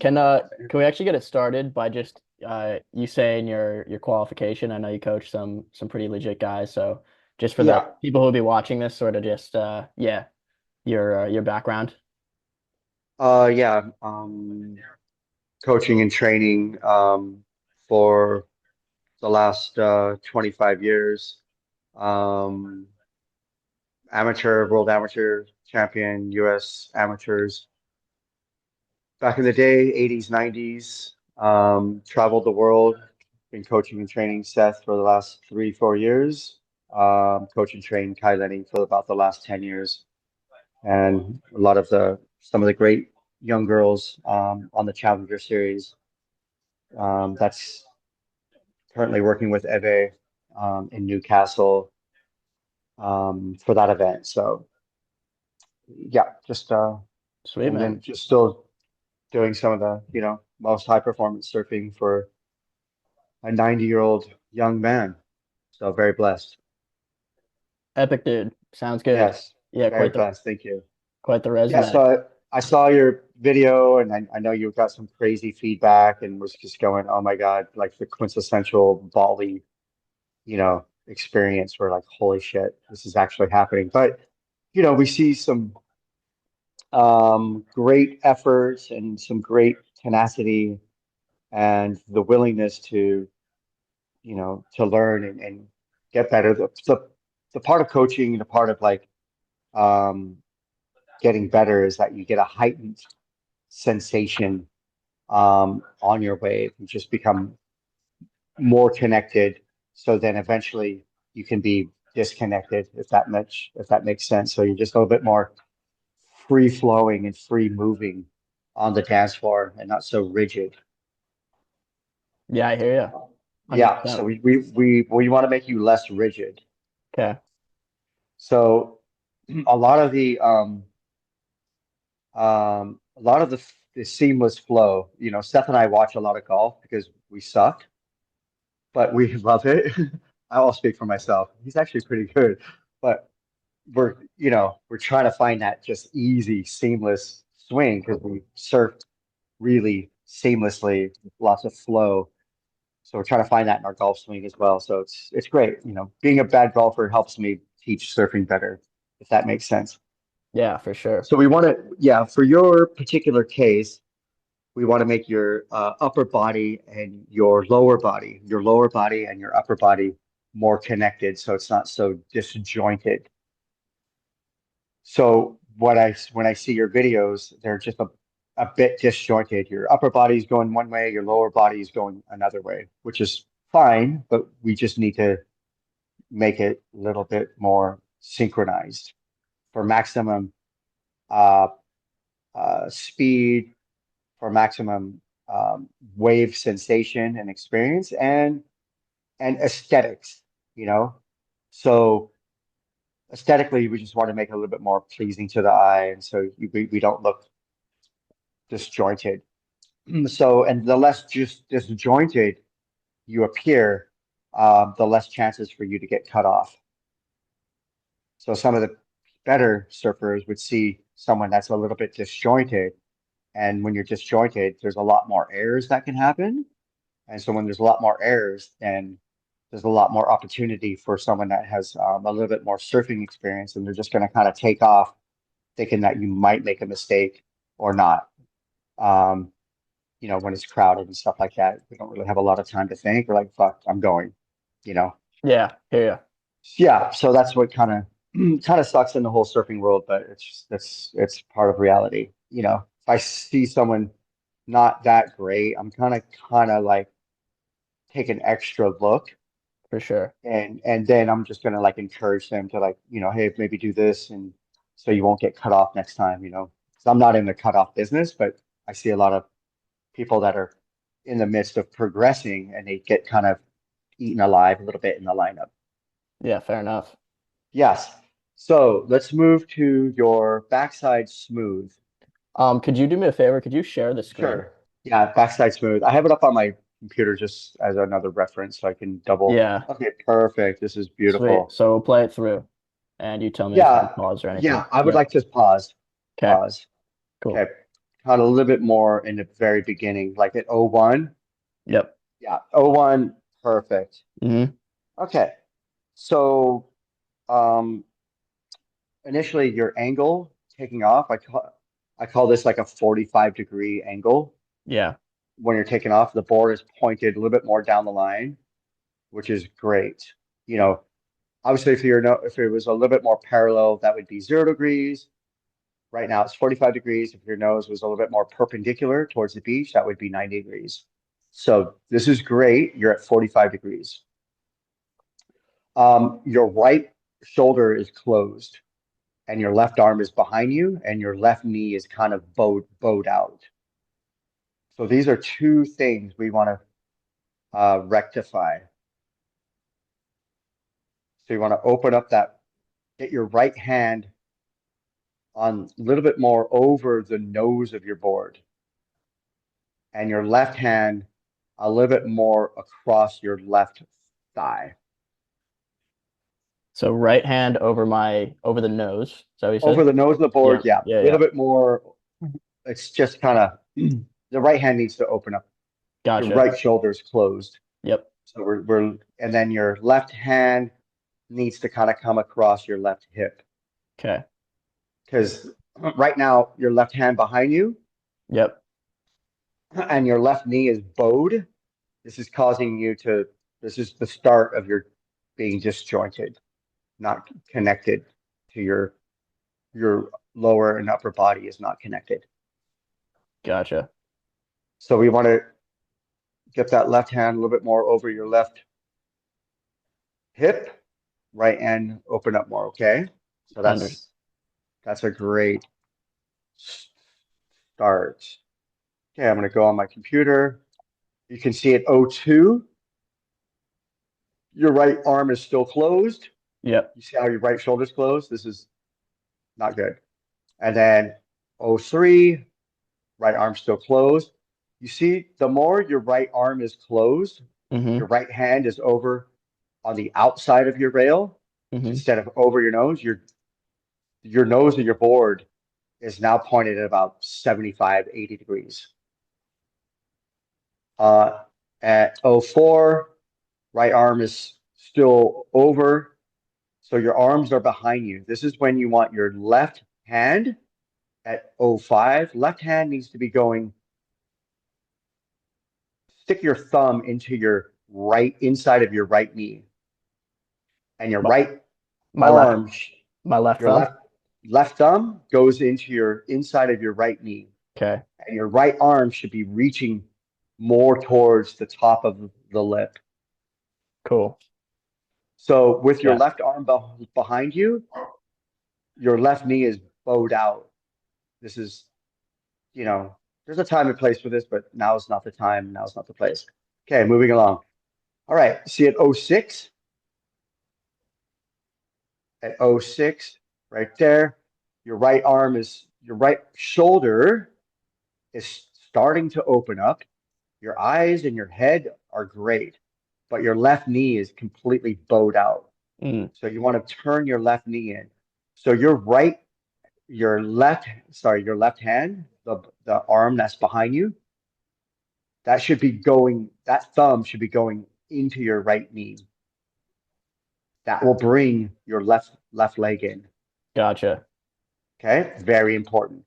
Can we actually get it started by just you saying your qualification? I know you coach some pretty legit guys, so just for the Yeah. people who'll be watching this, sort of just yeah, your background. Yeah. Coaching and training for the last 25 years. Um, World amateur champion, U.S. amateurs. Back in the day, 80s, 90s. Traveled the world. Been coaching and training Seth for the last 3, 4 years. Coach and train Kai Lenny for about the last 10 years. And a lot of some of the great young girls on the Challenger Series. That's currently working with Eve in Newcastle for that event. So yeah, just Sweet, and man. then just still doing some of the most high performance surfing for a 90-year-old young man. So very blessed. Epic, dude. Sounds good. Yes, Yeah, very blessed. Thank you. quite the Yeah, resume. so I saw your video and I know you got some crazy feedback and was just going, oh my God, like the quintessential Bali, experience where like, holy shit, this is actually happening. But, we see some great efforts and some great tenacity and the willingness to learn and get better. The part of coaching, the part of like um, getting better is that you get a heightened sensation on your wave. You just become more connected. So then eventually you can be disconnected, if that makes sense. So you're just a little bit more free flowing and free moving on the dance floor and not so rigid. Yeah, I hear you. Yeah, so 100%. we want to make you less rigid. Okay. So a lot of the seamless flow, Steph and I watch a lot of golf because we suck, but we love it. I'll speak for myself. He's actually pretty good, but we're trying to find that just easy, seamless swing because we surf really seamlessly, lots of flow. So we're trying to find that in our golf swing as well. So it's great. Being a bad golfer helps me teach surfing better, if that makes sense. Yeah, for sure. So we want to, yeah, for your particular case, we want to make your upper body and your lower body and your upper body more connected, so it's not so disjointed. So when I see your videos, they're just a bit disjointed. Your upper body is going one way, your lower body is going another way, which is fine, but we just need to make it a little bit more synchronized for maximum uh, speed, for maximum wave sensation and experience, and aesthetics. You know, so aesthetically, we just want to make it a little bit more pleasing to the eye, and so we don't look disjointed. So, and the less just disjointed you appear, the less chances for you to get cut off. So, some of the better surfers would see someone that's a little bit disjointed, and when you're disjointed, there's a lot more errors that can happen. And so, when there's a lot more errors, then there's a lot more opportunity for someone that has a little bit more surfing experience, and they're just going to kind of take off thinking that you might make a mistake or not. Um, when it's crowded and stuff like that. We don't really have a lot of time to think. We're like, fuck, I'm going, you know. Yeah, hear you. Yeah, so that's what kind of kind of sucks in the whole surfing world, but it's part of reality. If I see someone not that great, I'm kind of like take an extra look For sure. and then I'm just gonna like encourage them to like, hey, maybe do this and so you won't get cut off next time. 'Cause I'm not in the cut off business, but I see a lot of people that are in the midst of progressing and they get kind of eaten alive a little bit in the lineup. Yeah, fair enough. Yes. So let's move to your backside smooth. Could you do me a favor? Could you share the screen? Sure. Yeah, backside smooth. I have it up on my computer just as another reference so I can double. Yeah, Okay, perfect. This is sweet. beautiful. So we'll play it through and you tell me if I Yeah, need pause or anything. yeah, I would Yeah. like to pause. Okay, Pause. cool. Okay. kind of a little bit more in the very beginning, like at 01. Yep. Yeah, 01, perfect. Hmm. Okay. So um initially your angle taking off, I call this like a 45-degree angle. Yeah. When you're taking off, the board is pointed a little bit more down the line, which is great. You know, obviously if you're no if it was a little bit more parallel, that would be 0 degrees. Right now it's 45 degrees. If your nose was a little bit more perpendicular towards the beach, that would be 90 degrees. So this is great. You're at 45 degrees. Your right shoulder is closed and your left arm is behind you and your left knee is kind of bowed out. So these are two things we want to rectify. So you want to open up get your right hand on a little bit more over the nose of your board and your left hand a little bit more across your left thigh. So right hand over the nose. Is that what you Over said? the nose of the board, Yep. yeah, Yeah, a yeah. little bit more. It's just kind of the right hand needs to open up. Your Gotcha. right shoulder is closed. Yep. So and then your left hand needs to kind of come across your left hip. Okay. Because right now, your left hand behind you Yep. and your left knee is bowed. This is causing this is the start of your being disjointed, not connected to your lower and upper body is not connected. Gotcha. So we want to get that left hand a little bit more over your left hip, right hand open up more, okay? So Under. that's a great start. Okay, I'm going to go on my computer. You can see at 02, your right arm is still closed. Yep. You see how your right shoulder's closed? This is not good. And then 03, right arm still closed. You see, the more your right arm is closed, Hmm. your right hand is over on the outside of your rail Hmm. instead of over your nose. Your nose of your board is now pointed at about 75, 80 degrees. Uh, at 04, right arm is still over. So your arms are behind you. This is when you want your left hand at 05. Left hand needs to be going, stick your thumb into your right inside of your right knee. And your My, right my left arm, my left your thumb. left thumb goes into your inside of your right knee. Okay. And your right arm should be reaching more towards the top of the lip. Cool. So with your Yeah. left arm behind you, your left knee is bowed out. This is, there's a time and place for this, but now is not the time. Now is not the place. Okay, moving along. All right, see at 06, at 06, right there, your right shoulder is starting to open up. Your eyes and your head are great, but your left knee is completely bowed out. Mm. So you want to turn your left knee in. So your left hand, the arm that's behind you, that thumb should be going into your right knee. That will bring your left leg in. Gotcha. Okay, very important.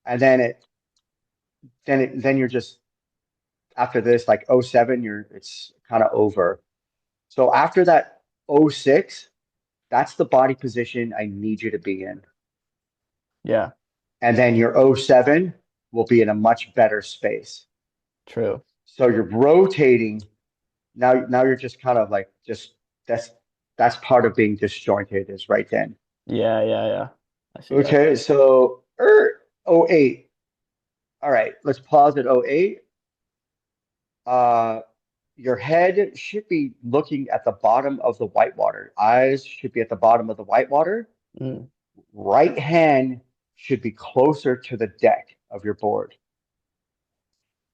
And then you're just after this, like 07, it's kind of over. So after that 06, that's the body position I need you to be in. Yeah. And then your 07 will be in a much better space. True. So you're rotating. Now you're just kind of like just that's that's part of being disjointed is right then. Yeah. Yeah. Yeah. I see that. Okay, so 08. All right, let's pause at 08. Uh, your head should be looking at the bottom of the whitewater. Eyes should be at the bottom of the whitewater. Mm. Right hand should be closer to the deck of your board.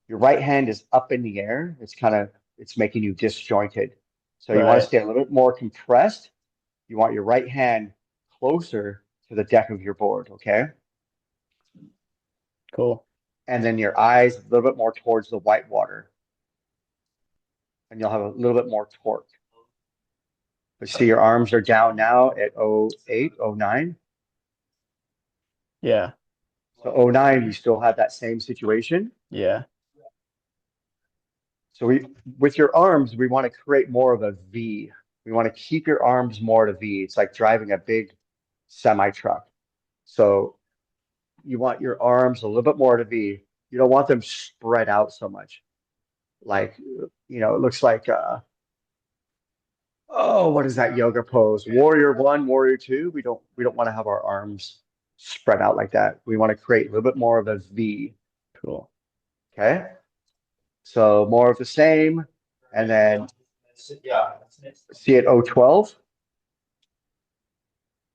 Your right hand is up in the air. It's making you disjointed. So you want to Right. stay a little bit more compressed. You want your right hand closer to the deck of your board, okay? Cool. and then your eyes a little bit more towards the white water, and you'll have a little bit more torque. But see, your arms are down now at 08, 09. Yeah. So 09, you still have that same situation. Yeah. So with your arms, we want to create more of a V. We want to keep your arms more at a V. It's like driving a big semi truck. So you want your arms a little bit more at a V. You don't want them spread out so much. Like, it looks like oh, what is that yoga pose? Warrior one, warrior two. We don't want to have our arms spread out like that. We want to create a little bit more of a V. Cool. Okay. So more of the same. And then see at 012.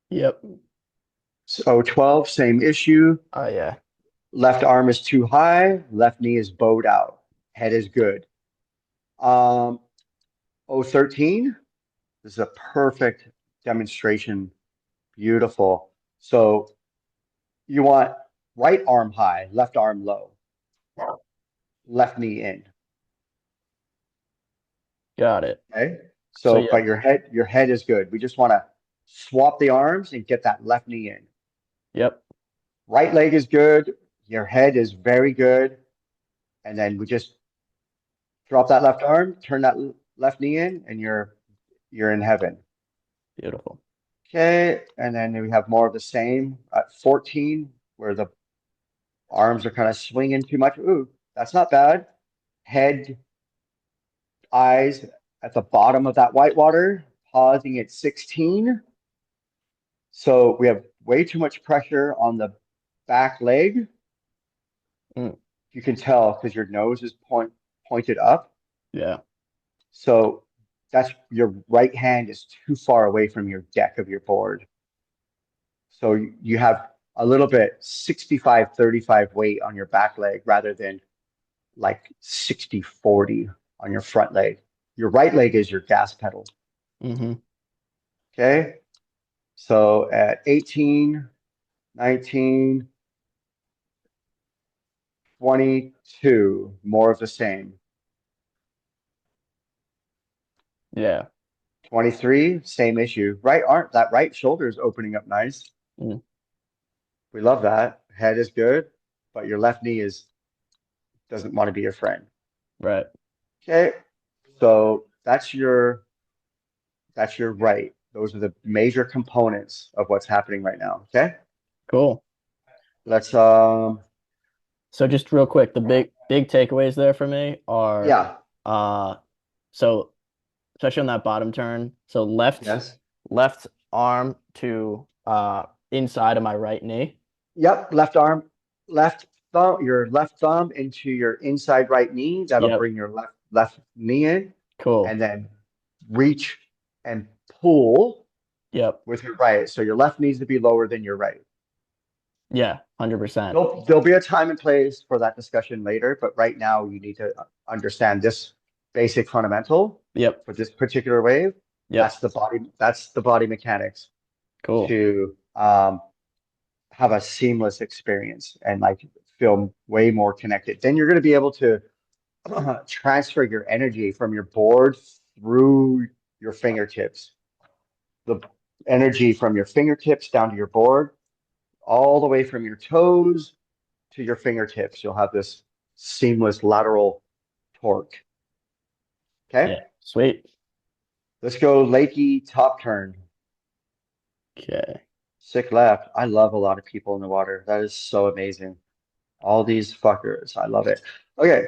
Yep. So 012, same issue. Oh yeah. Left arm is too high, left knee is bowed out. Head is good. 013, this is a perfect demonstration. Beautiful. So you want right arm high, left arm low, left knee in. Got it. Okay. So So, yeah. but your head is good. We just want to swap the arms and get that left knee in. Yep. Right leg is good. Your head is very good. And then we just drop that left arm, turn that left knee in, and you're in heaven. Beautiful. Okay. And then we have more of the same at 14, where the arms are kind of swinging too much. Ooh, that's not bad. Head, eyes at the bottom of that white water, pausing at 16. So we have way too much pressure on the back leg. Mm. You can tell because your nose is pointed up. Yeah. So that's your right hand is too far away from your deck of your board. So you have a little bit 65-35 weight on your back leg rather than like 60-40 on your front leg. Your right leg is your gas pedal. Mm-hmm. Okay. So at 18, 19, 22, more of the same. Yeah. 23, same issue. Right arm, that right shoulder is opening up nice. Mm. We love that. Head is good, but your left knee doesn't want to be your friend. Right. Okay. So that's your right. Those are the major components of what's happening right now. Okay. Cool. Let's So just real quick, the big takeaways there for me are yeah. uh so especially on that bottom turn. So Yes. left arm to inside of my right knee. Yep. Left arm, left thumb, your left thumb into your inside right knee. That'll Yep. bring your left knee in, Cool. and then reach and pull Yep. with your right. So your left needs to be lower than your right. Yeah, 100%. There'll be a time and place for that discussion later, but right now you need to understand this basic fundamental Yep. for this particular wave. Yep. That's the body mechanics Cool. to have a seamless experience and like feel way more connected. Then you're going to be able to transfer your energy from your board through your fingertips. The energy from your fingertips down to your board, all the way from your toes to your fingertips. You'll have this seamless lateral torque. Okay, Yeah. Sweet. let's go Lakey top turn. Okay. Sick left. I love a lot of people in the water. That is so amazing. All these fuckers. I love it. Okay.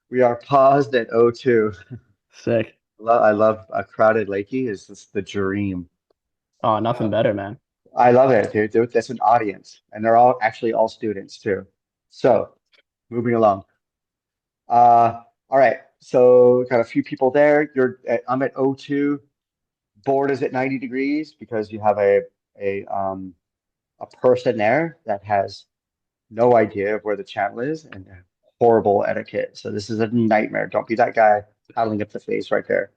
We are paused at 02. Sick. I love a crowded Lakey. Is just the dream. Oh, nothing better, man. I love it, dude. That's an audience, and they're all students too. So, moving along. All right. So, got a few people there. I'm at 02. Board is at 90 degrees because you have a person there that has no idea of where the channel is and horrible etiquette. So this is a nightmare. Don't be that guy paddling up the face right there.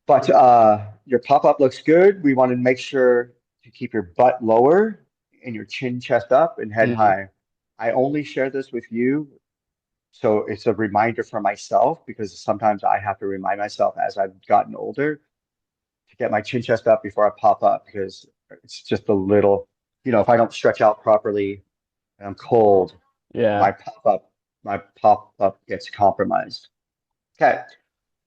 But your pop-up looks good. We want to make sure to keep your butt lower and your chin chest up and head Hmm. high. I only share this with you, so it's a reminder for myself because sometimes I have to remind myself as I've gotten older to get my chin chest up before I pop up because it's just a little, if I don't stretch out properly and I'm cold, my Yeah. pop up, my pop up gets compromised. Okay,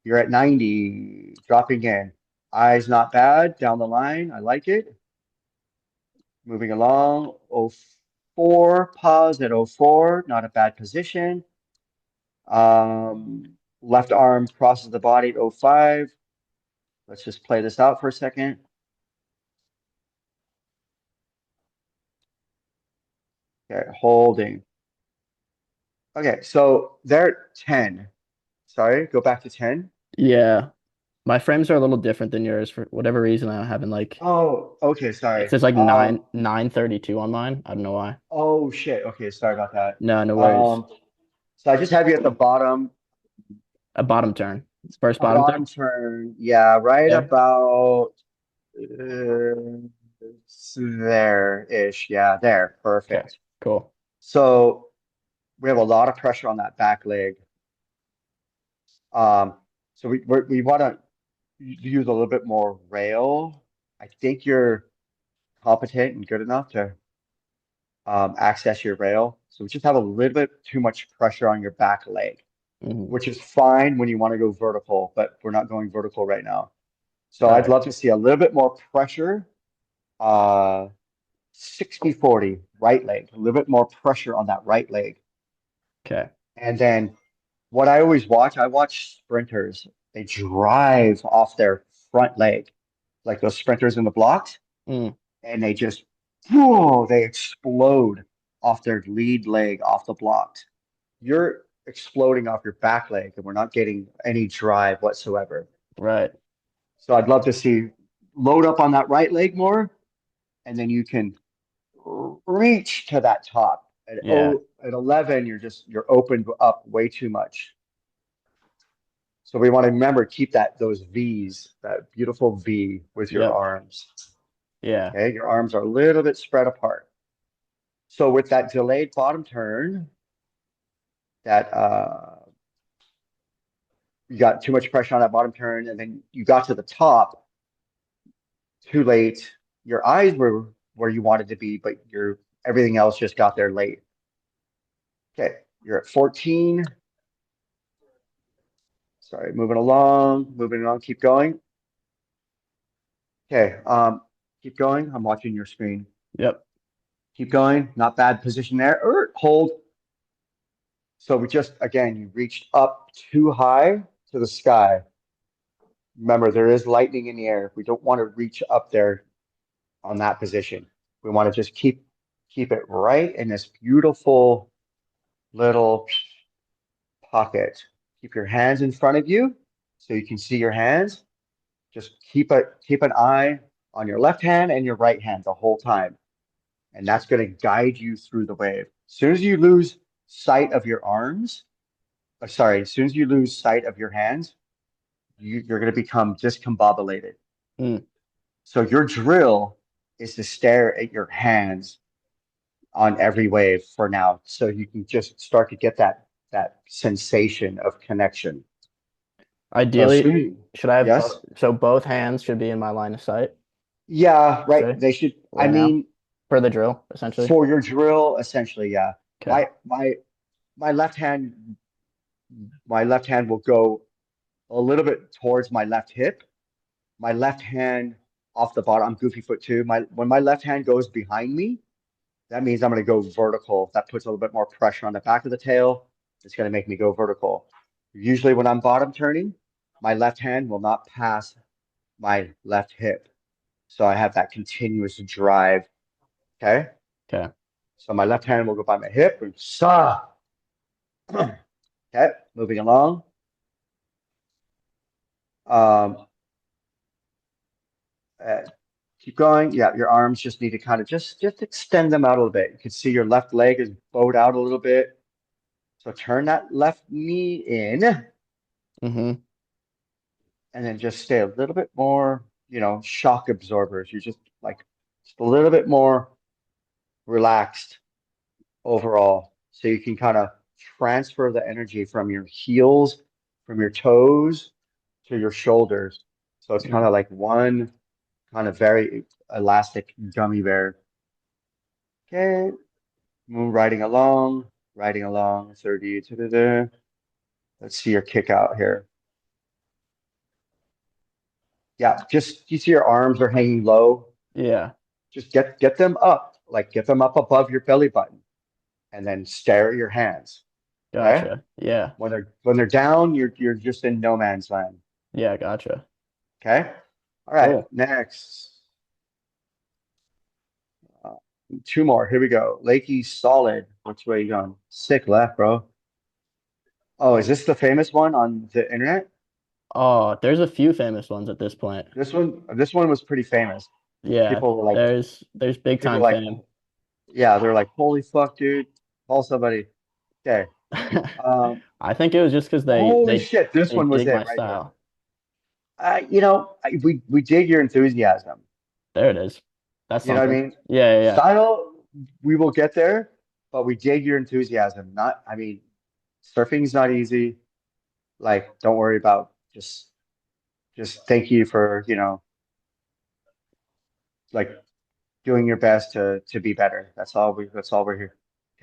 you're at 90, dropping in. Eyes not bad down the line. I like it. Moving along. Oh 04, pause at oh 04, not a bad position. Left arm crosses the body at oh 05. Let's just play this out for a second. Okay, holding. Okay, so they're at 10. Sorry, go back to 10. Yeah. My frames are a little different than yours for whatever reason. I'm having like Oh, okay, it sorry. says like 932 on mine. I don't know why. Oh shit. Okay, sorry about that. No, no worries. Um, so I just have you at the bottom, A bottom turn. First a bottom turn. bottom turn. Yeah, right There. about uh, there-ish. Yeah, there. Okay. Perfect. Cool. So we have a lot of pressure on that back leg. Um, so we want to use a little bit more rail. I think you're competent and good enough to access your rail. So we just have a little bit too much pressure on your back leg, Hmm. which is fine when you want to go vertical, but we're not going vertical right now. So I'd Right. love to see a little bit more pressure. Uh, 60-40 right leg, a little bit more pressure on that right leg. Okay. And then what I always watch, I watch sprinters. They drive off their front leg, like those sprinters in the blocks, Mm, and they just, whoa, they explode off their lead leg off the blocks. You're exploding off your back leg, and we're not getting any drive whatsoever. right. So I'd love to see load up on that right leg more, and then you can reach to that top. Yeah. At 11, you're opened up way too much. So we want to remember keep those V's, that beautiful V with your Yep. arms. Yeah. Okay, your arms are a little bit spread apart. So with that delayed bottom turn, that you got too much pressure on that bottom turn, and then you got to the top too late. Your eyes were where you wanted to be, but your everything else just got there late. Okay, you're at 14. Sorry, moving along, keep going. Okay, keep going. I'm watching your screen. Yep. Keep going. Not bad position there. Hold. So we just, again, you reached up too high to the sky. Remember, there is lightning in the air. We don't want to reach up there on that position. We want to just keep it right in this beautiful little pocket. Keep your hands in front of you so you can see your hands. Just keep an eye on your left hand and your right hand the whole time. And that's going to guide you through the wave. As soon as you lose sight of your arms, sorry, as soon as you lose sight of your hands, you're going to become discombobulated. Mm. So your drill is to stare at your hands on every wave for now, so you can just start to get that sensation of connection. So Ideally, soon, should I have yes, both? So both hands should be in my line of sight, yeah, right. say, They should. I right now mean, for the drill, essentially. for your drill, essentially, yeah. Okay. My left hand, my left hand will go a little bit towards my left hip. My left hand off the bottom. I'm goofy foot too. My when my left hand goes behind me, that means I'm going to go vertical. That puts a little bit more pressure on the back of the tail. It's going to make me go vertical. Usually, when I'm bottom turning, my left hand will not pass my left hip. So I have that continuous drive. Okay. Okay. So my left hand will go by my hip and saw. Okay. Moving along. Um, uh, keep going. Yeah, your arms just need to kind of just extend them out a little bit. You can see your left leg is bowed out a little bit. So turn that left knee in Mm-hmm. and then just stay a little bit more, shock absorbers. You just like just a little bit more relaxed overall. So you can kind of transfer the energy from your heels, from your toes to your shoulders. So it's kind Mm. of like one kind of very elastic gummy bear. Okay, move riding along, 30. Da-da-da. Let's see your kick out here. Yeah, just you see your arms are hanging low. Yeah, Just get them up, like get them up above your belly button, and then stare at your hands. Okay? gotcha. Yeah, When they're down, you're just in no man's land. yeah, gotcha. Okay? All right, Cool. next. Uh, two more. Here we go. Lakey solid. Which way you going? Sick left, bro. Oh, is this the famous one on the internet? Oh, there's a few famous ones at this point. This one was pretty famous. Yeah, People were like, there's big people time were like, fame. yeah, they're like, holy fuck, dude. Call somebody. Okay. Um, I think it was just because holy shit, this they one was dig it my right here. style. We dig your enthusiasm. There it is. That's You know what I something. mean? Yeah, yeah, yeah. Style, we will get there, but we dig your enthusiasm. Not, I mean, surfing's not easy. Like, don't worry about just thank you for, like doing your best to be better. That's all we're here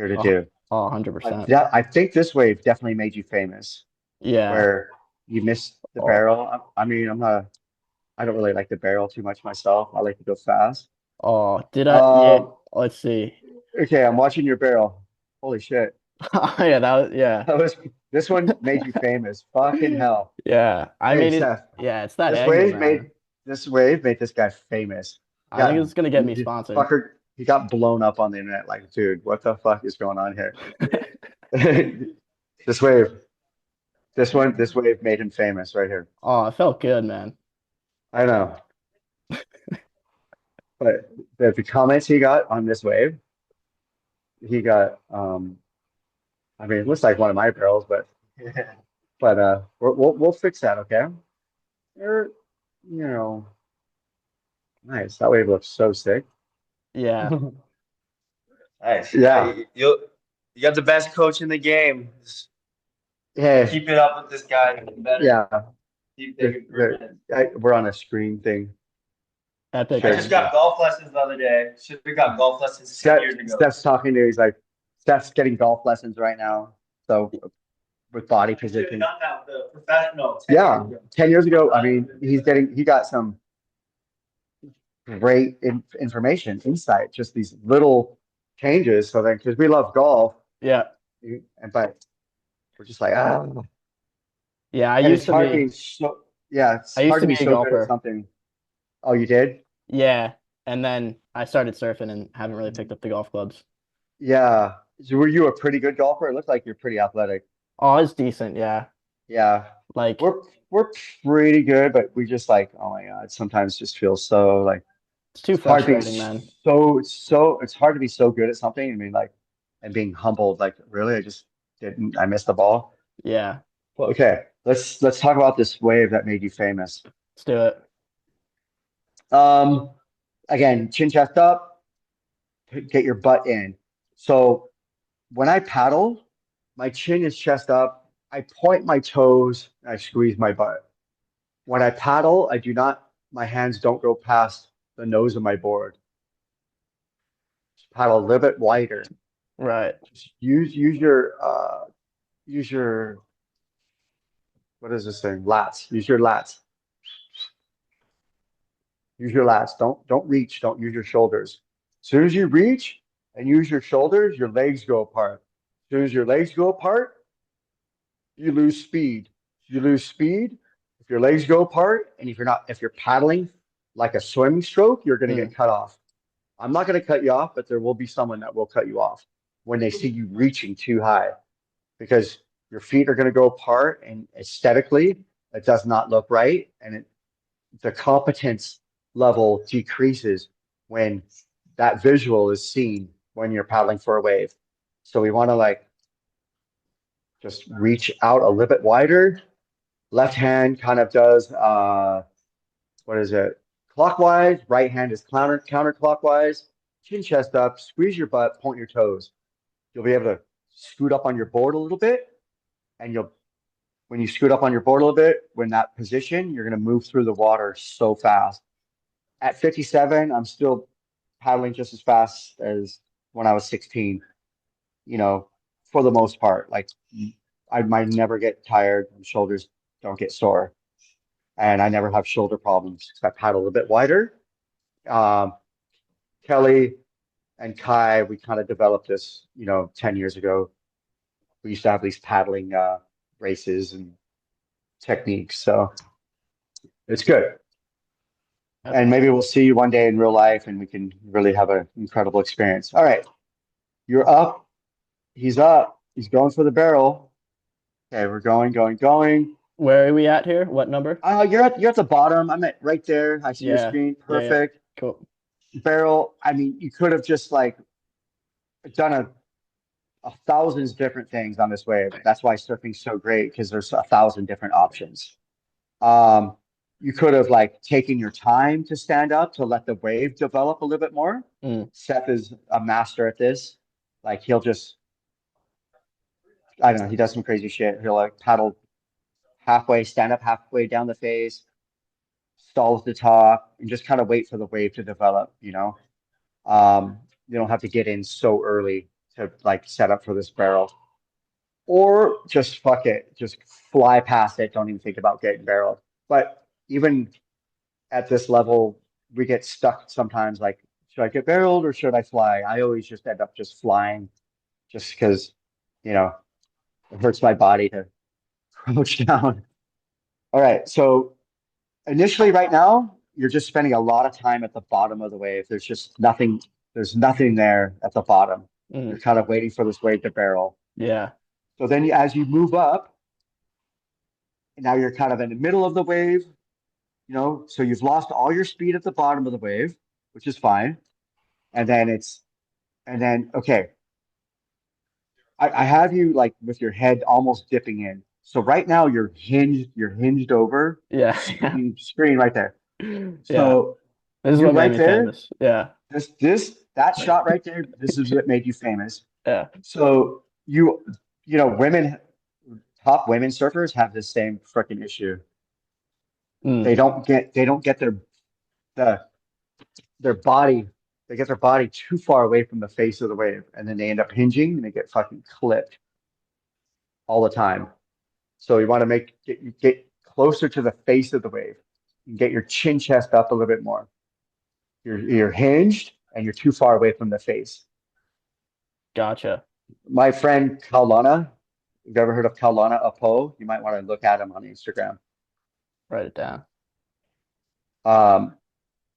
to Oh, do. oh, But 100%. that I think this wave definitely made you famous, Yeah. where you missed the Oh, barrel. I mean, I don't really like the barrel too much myself. I like to go fast. oh, did I? Yeah. Um, Let's see. okay, I'm watching your barrel. Holy shit. Oh, yeah, that was yeah. That was this one made you famous. Fucking hell. Yeah. I Hey, made it. Seth, Yeah, it's that this angle, wave made man. this wave made this guy famous. I think Got it's gonna get me this sponsored. fucker, he got blown up on the internet. Like, dude, what the fuck is going on here? This wave, this wave made him famous right here. Oh, it felt good, man. I know, but the comments he got on this wave, he got I mean, it looks like one of my barrels, but we'll fix that, okay? Or, you know, nice. That wave looks so sick. Yeah. Nice. Yeah, Yeah. you got the best coach in the game. Just Hey, keep it up with this guy. Get better. yeah. Keep taking improvement. We're on a screen thing. Epic, I Sure. just man. got golf lessons the other day. Should have got golf lessons 10 Steph, years ago. Steph's talking to, he's like, Steph's getting golf lessons right now. So with body Should have position. done that with the professional 10 Yeah. years ago. 10 years ago, I mean, he got some great information, insight, just these little changes. So then, because we love golf, Yeah. but we're just like, ah, Yeah, and it's hard being so, yeah, it's I used hard to to be be a so good at golfer. something. Oh, you did? Yeah. And then I started surfing and haven't really picked up the golf clubs. Yeah. So were you a pretty good golfer? It looked like you're pretty athletic. Oh, it's decent, yeah. Yeah. Like We're pretty good, but we just like, oh my God, sometimes just feels so like it's too it's hard being frustrating, man. it's hard to be so good at something. I mean, like, and being humbled, like, really, I missed the ball. Yeah. Well, okay, let's talk about this wave that made you famous. Let's do it. Um, again, chin chest up, get your butt in. So when I paddle, my chin is chest up. I point my toes, and I squeeze my butt. When I paddle, I do not, my hands don't go past the nose of my board. Just paddle a little bit wider. Right. Just use your what is this thing? Lats. Use your lats. Use your lats. Don't reach. Don't use your shoulders. As soon as you reach and use your shoulders, your legs go apart. As soon as your legs go apart, you lose speed. You lose speed. If your legs go apart, and if you're paddling like a swimming stroke, you're going to Mm, get cut off. I'm not going to cut you off, but there will be someone that will cut you off when they see you reaching too high because your feet are going to go apart, and aesthetically, it does not look right, and the competence level decreases when that visual is seen when you're paddling for a wave. So we want to like just reach out a little bit wider. Left hand kind of does what is it? Clockwise. Right hand is counterclockwise. Chin chest up. Squeeze your butt. Point your toes. you'll be able to scoot up on your board a little bit, and when you scoot up on your board a little bit, when that position, you're going to move through the water so fast. At 57, I'm still paddling just as fast as when I was 16, you know, for the most part. Like I might never get tired and shoulders don't get sore. And I never have shoulder problems because I paddle a little bit wider. Um, Kelly and Kai, we kind of developed this, 10 years ago. We used to have these paddling races and techniques. So it's good. And maybe we'll see you one day in real life and we can really have an incredible experience. All right. You're up. He's up. He's going for the barrel. Okay, we're going. Where are we at here? What number? You're at the bottom. I'm at right there. I see your Yeah. screen. Yeah. Perfect. Cool. Barrel. I mean, you could have just like done a thousand different things on this wave. That's why surfing's so great because there's 1,000 different options. You could have like taken your time to stand up to let the wave develop a little bit more. Seth is a master at this. Like he'll just, I don't know, he does some crazy shit. He'll like paddle halfway, stand up halfway down the face, stall at the top, and just kind of wait for the wave to develop. You don't have to get in so early to like set up for this barrel. Or just fuck it, just fly past it. Don't even think about getting barreled. But even at this level, we get stuck sometimes like, should I get barreled or should I fly? I always just end up just flying just because, it hurts my body to crouch down. All right. So initially right now, you're just spending a lot of time at the bottom of the wave. There's nothing there at the bottom. You're kind of waiting for this wave to barrel. Yeah. So then as you move up, now you're kind of in the middle of the wave, so you've lost all your speed at the bottom of the wave, which is fine. And then, okay, I have you like with your head almost dipping in. So right now you're hinged over. Yeah. Screen right there. Yeah. So This is you're what made right me there. famous. Yeah. That shot right there, this is what made you famous. Yeah. So top women surfers have the same freaking issue. They don't get their body, they get their body too far away from the face of the wave, and then they end up hinging and they get fucking clipped all the time. So you want to get closer to the face of the wave and get your chin chest up a little bit more. You're hinged and you're too far away from the face. Gotcha. My friend Kaulana, you've ever heard of Kaulana Apo? You might want to look at him on Instagram. Write it down.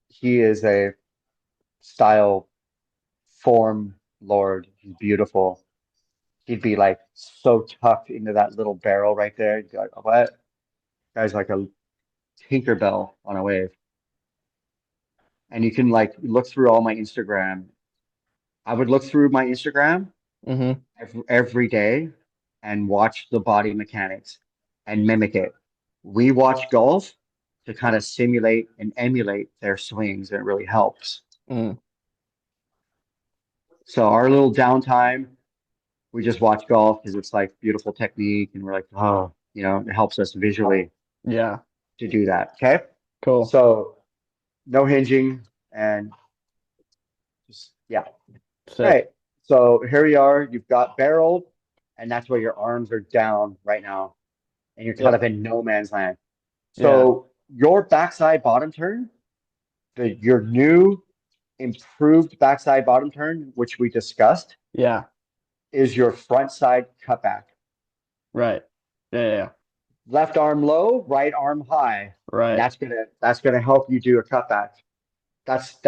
He is a style form lord. He's beautiful. He'd be like so tucked into that little barrel right there. You'd be like, what? Guy's like a Tinkerbell on a wave. And you can like look through all my Instagram. I would look through my Instagram every day and watch the body mechanics and mimic it. We watch golf to kind of simulate and emulate their swings, and it really helps. So our little downtime, we just watch golf because it's like beautiful technique, and we're like, oh, it helps us visually. Yeah. To do that. Okay. Cool. So no hinging and just Sick. All right. So here we are. You've got barreled, and that's where your arms are down right now, and you're kind of in no man's land. So your backside bottom turn, your new improved backside bottom turn, which we discussed, is your front side cutback. Right. Yeah. Left arm low, right arm high. Right. That's gonna help you do a cutback. That's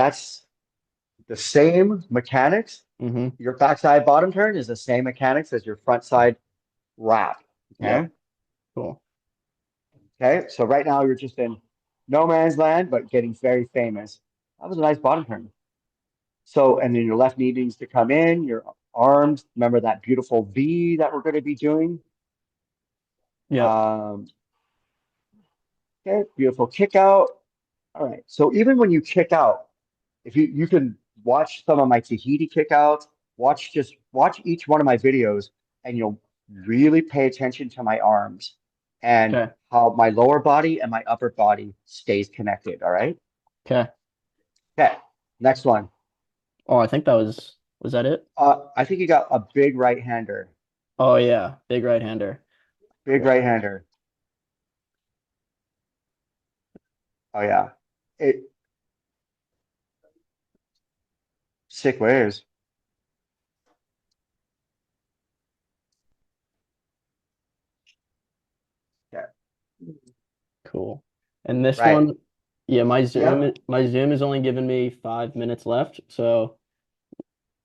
the same mechanics. Your backside bottom turn is the same mechanics as your front side wrap. Okay. Yeah. Cool. Okay. So right now you're just in no man's land, but getting very famous. That was a nice bottom turn. So, and then your left knee needs to come in, your arms. Remember that beautiful V that we're going to be doing? Yeah. Okay. Beautiful kick out. All right. So even when you kick out, if you can watch some of my Tahiti kickouts, watch each one of my videos, and you'll really pay attention to my arms and Okay. how my lower body and my upper body stays connected. All right. Okay. Okay. Next one. Oh, I think was that it? I think you got a big right hander. Oh yeah, big right hander. Big right hander. Oh yeah. It sick waves. Yeah. Cool. And this Right. one, yeah, Yep. My Zoom is only giving me 5 minutes left, so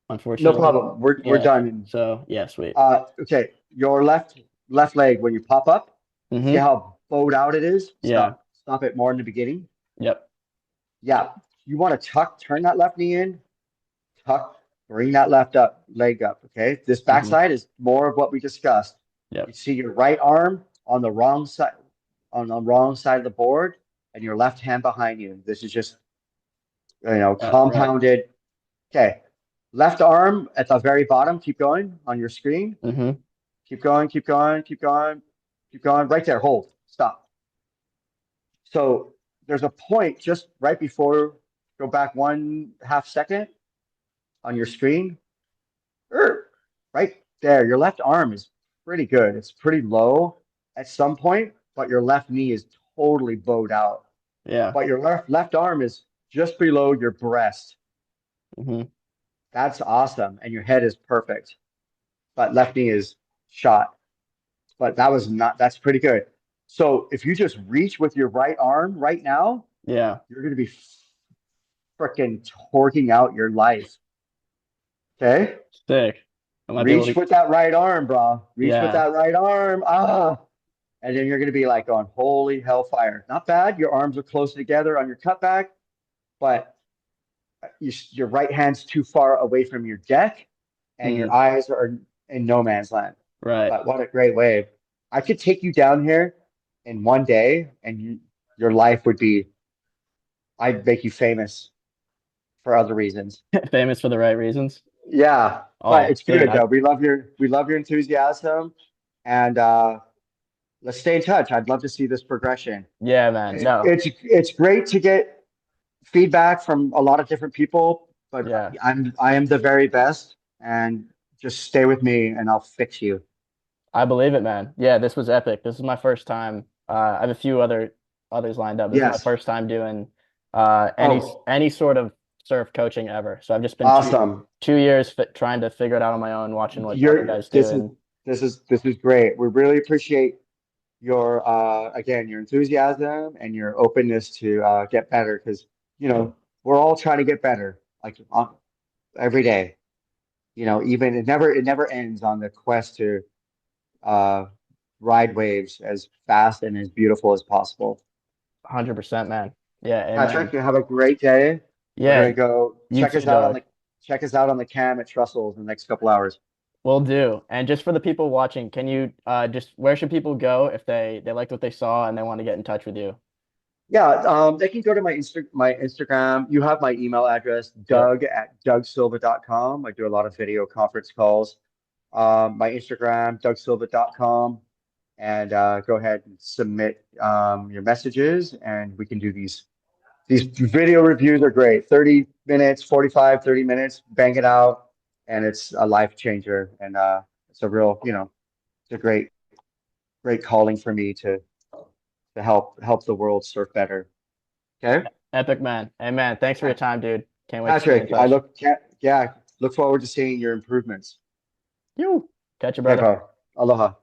No unfortunately, problem. We're yeah. done. So yeah, sweet. Okay. Your left leg when you pop up, see Mm-hmm. how bowed out it is? Yeah. Stop it more in the beginning. Yep. Yeah. You want to turn that left knee in, tuck, bring that leg up. Okay. This Mm-hmm. backside is more of what we discussed. You Yep. see your right arm on the wrong side of the board, and your left hand behind you. This is just, Right. compounded. Okay. Left arm at the very bottom. Keep going on your screen. Mm-hmm. Keep going, keep going, keep going, keep going. Right there. Hold. Stop. So there's a point just right before, go back 1/2 second on your screen. Right there. Your left arm is pretty good. It's pretty low at some point, but your left knee is totally bowed out. Yeah. But your left arm is just below your breast. Mm-hmm. That's awesome. And your head is perfect. But left knee is shot. But that's pretty good. So if you just reach with your right arm right now, Yeah. you're going to be freaking torquing out your life. Okay? Sick. I might be able Reach to. with that right arm, bro. Reach with Yeah. that right arm. Ah. And then you're going to be like going, holy hellfire. Not bad. Your arms are close together on your cutback, but your right hand's too far away from your deck and your Mm, eyes are in no man's land. right. But what a great wave. I could take you down here in one day and your life would be, I'd make you famous for other reasons. Famous for the right reasons. Yeah, but Oh, it's dude. good though. We love your enthusiasm, and let's stay in touch. I'd love to see this progression. Yeah, man. No. It's great to get feedback from a lot of different people, but Yeah. I am the very best, and just stay with me, and I'll fix you. I believe it, man. Yeah, this was epic. This is my first time. I have a few others lined up. This is my Yes. first time doing Oh, any sort of surf coaching ever. So I've just been awesome. 2 years trying to figure it out on my own, watching what other You're guys do. And this is great. We really appreciate your again your enthusiasm and your openness to get better because we're all trying to get better like every day. Even it never ends on the quest to uh, ride waves as fast and as beautiful as possible. 100%, man. Yeah, Patrick, amen. you have a great day. We're gonna Yeah, go you too, Doug. check us out on the cam at Trussell's in the next couple hours. Will do. And just for the people watching, can you just where should people go if they liked what they saw and they want to get in touch with you? Yeah, they can go to my Instagram. You have my email address, Yep. doug@dougsilva.com. I do a lot of video conference calls. My Instagram, dougsilva.com, and go ahead and submit your messages, and we can do these. These video reviews are great. 30 minutes, 45, 30 minutes, bang it out, and it's a life changer. And it's a real, it's a great calling for me to help the world surf better. Okay, Epic, man. Hey, man, thanks for your time, dude. Can't wait to stay in Patrick, touch. yeah, look forward to seeing your improvements. You. Catch you, Okay, brother. bro. Aloha.